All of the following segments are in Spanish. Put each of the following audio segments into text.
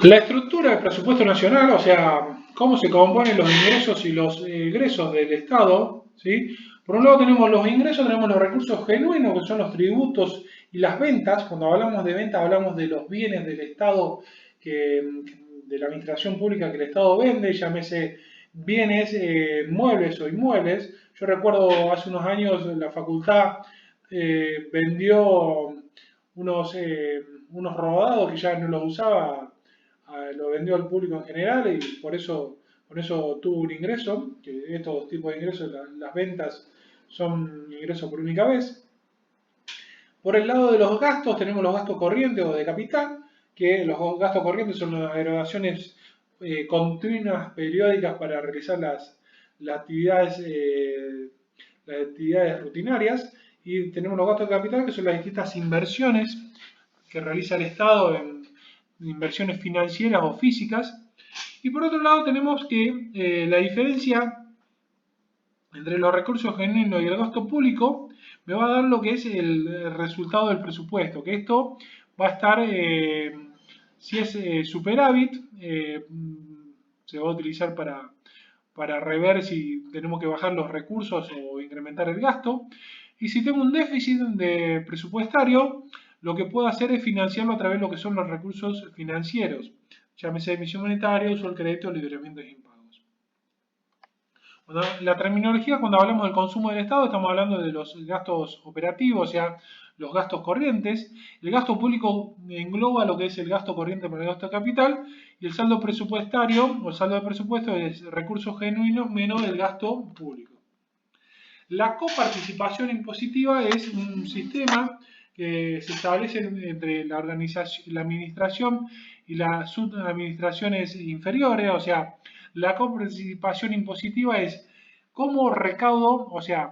La estructura del presupuesto nacional, o sea, cómo se componen los ingresos y los egresos del Estado, ¿sí? Por un lado tenemos los ingresos, tenemos los recursos genuinos, que son los tributos y las ventas. Cuando hablamos de ventas, hablamos de los bienes del Estado, de la administración pública que el Estado vende, llámese bienes, muebles o inmuebles. Yo recuerdo hace unos años la facultad vendió unos rodados que ya no los usaba, lo vendió al público en general y por eso tuvo un ingreso, que estos tipos de ingresos, las ventas son ingresos por única vez. Por el lado de los gastos tenemos los gastos corrientes o de capital, que los gastos corrientes son las erogaciones continuas, periódicas para realizar las actividades, las actividades rutinarias. Y tenemos los gastos de capital, que son las distintas inversiones que realiza el Estado en inversiones financieras o físicas. Y por otro lado tenemos que la diferencia entre los recursos genuinos y el gasto público me va a dar lo que es el resultado del presupuesto, que esto va a estar, si es superávit, se va a utilizar para rever si tenemos que bajar los recursos o incrementar el gasto. Y si tengo un déficit de presupuestario, lo que puedo hacer es financiarlo a través de lo que son los recursos financieros, llámese emisión monetaria, uso del crédito, liberamiento de impagos. Bueno, la terminología, cuando hablamos del consumo del Estado, estamos hablando de los gastos operativos, o sea, los gastos corrientes. El gasto público engloba lo que es el gasto corriente para el gasto de capital, y el saldo presupuestario o el saldo de presupuesto es recursos genuinos menos el gasto público. La coparticipación impositiva es un sistema que se establece entre la organización, la administración y las subadministraciones inferiores. O sea, la coparticipación impositiva es cómo recaudo, o sea,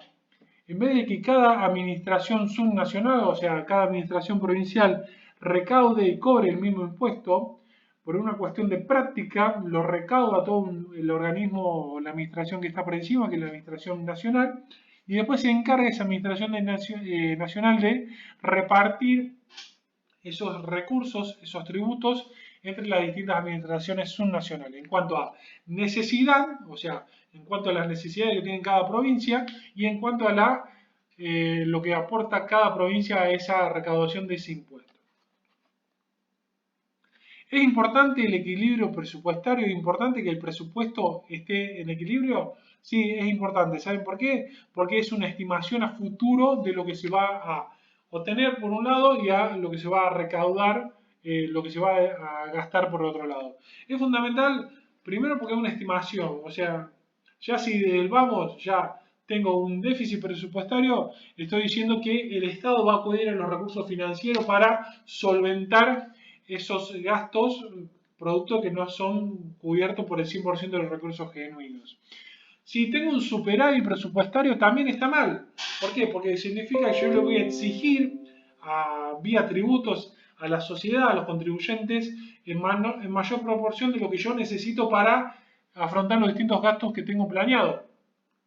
en vez de que cada administración subnacional, o sea, cada administración provincial recaude y cobre el mismo impuesto, por una cuestión de práctica, lo recauda todo el organismo o la administración que está por encima, que es la administración nacional, y después se encarga esa administración nacional de repartir esos recursos, esos tributos, entre las distintas administraciones subnacionales. En cuanto a necesidad, o sea, en cuanto a las necesidades que tiene cada provincia y en cuanto a lo que aporta cada provincia a esa recaudación de ese impuesto. ¿Es importante el equilibrio presupuestario? ¿Es importante que el presupuesto esté en equilibrio? Sí, es importante. ¿Saben por qué? Porque es una estimación a futuro de lo que se va a obtener por un lado y a lo que se va a recaudar, lo que se va a gastar por otro lado. Es fundamental, primero porque es una estimación, o sea, ya si del vamos, ya tengo un déficit presupuestario, estoy diciendo que el Estado va a acudir a los recursos financieros para solventar esos gastos, producto que no son cubiertos por el 100% de los recursos genuinos. Si tengo un superávit presupuestario también está mal. ¿Por qué? Porque significa que yo le voy a exigir vía tributos a la sociedad, a los contribuyentes, en mayor proporción de lo que yo necesito para afrontar los distintos gastos que tengo planeados.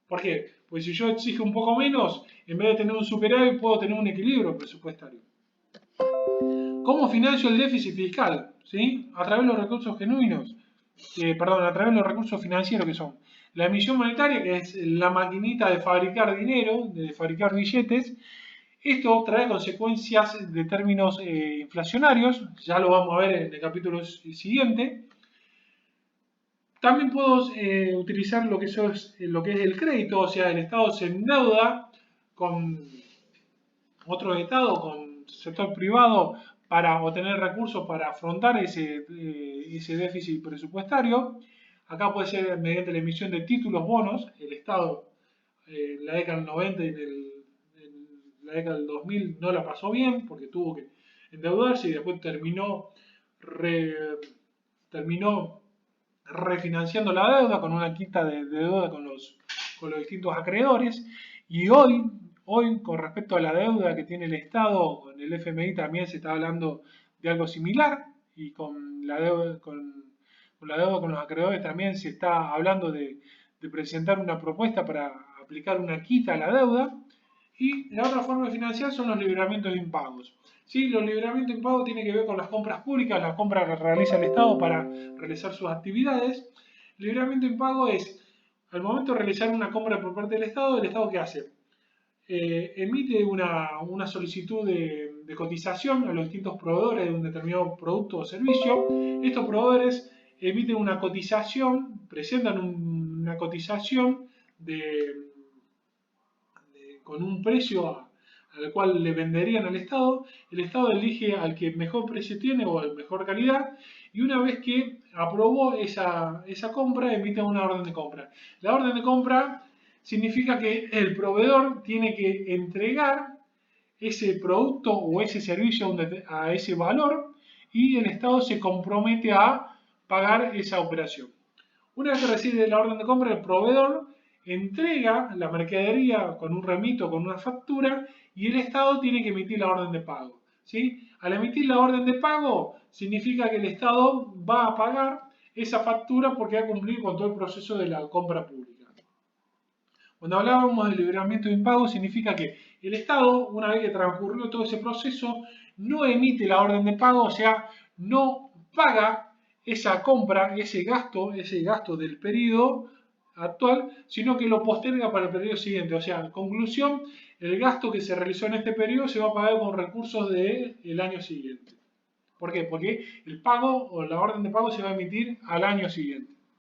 ¿Por qué? Pues si yo exijo un poco menos, en vez de tener un superávit, puedo tener un equilibrio presupuestario. ¿Cómo financio el déficit fiscal? ¿Sí? A través de los recursos genuinos, a través de los recursos financieros que son la emisión monetaria, que es la maquinita de fabricar dinero, de fabricar billetes. Esto trae consecuencias de términos inflacionarios, ya lo vamos a ver en el capítulo siguiente. También puedo utilizar lo que es el crédito, o sea, el Estado se endeuda con otro Estado, con sector privado, para obtener recursos para afrontar ese déficit presupuestario. Acá puede ser mediante la emisión de títulos, bonos. El Estado en la década del 90 y en la década del 2000 no la pasó bien porque tuvo que endeudarse y después terminó refinanciando la deuda con una quita de deuda con los distintos acreedores. Y hoy, con respecto a la deuda que tiene el Estado, con el FMI también se está hablando de algo similar, y con la deuda con los acreedores también se está hablando de presentar una propuesta para aplicar una quita a la deuda. Y la otra forma de financiar son los libramientos de impagos. Sí, los libramientos de impago tienen que ver con las compras públicas, las compras que realiza el Estado para realizar sus actividades. El libramiento de impago es, al momento de realizar una compra por parte del Estado, ¿el Estado qué hace? Emite una solicitud de cotización a los distintos proveedores de un determinado producto o servicio. Estos proveedores emiten una cotización, presentan una cotización con un precio al cual le venderían al Estado. El Estado elige al que mejor precio tiene o a mejor calidad, y una vez que aprobó esa compra, emite una orden de compra. La orden de compra significa que el proveedor tiene que entregar ese producto o ese servicio a ese valor, y el Estado se compromete a pagar esa operación. Una vez que recibe la orden de compra, el proveedor entrega la mercadería con un remito, con una factura, y el Estado tiene que emitir la orden de pago. ¿Sí? Al emitir la orden de pago, significa que el Estado va a pagar esa factura porque ha cumplido con todo el proceso de la compra pública. Cuando hablábamos del liberamiento de impago, significa que el Estado, una vez que transcurrió todo ese proceso, no emite la orden de pago, o sea, no paga esa compra, ese gasto del periodo actual, sino que lo posterga para el periodo siguiente. O sea, en conclusión, el gasto que se realizó en este periodo se va a pagar con recursos del año siguiente. ¿Por qué? Porque el pago o la orden de pago se va a emitir al año siguiente.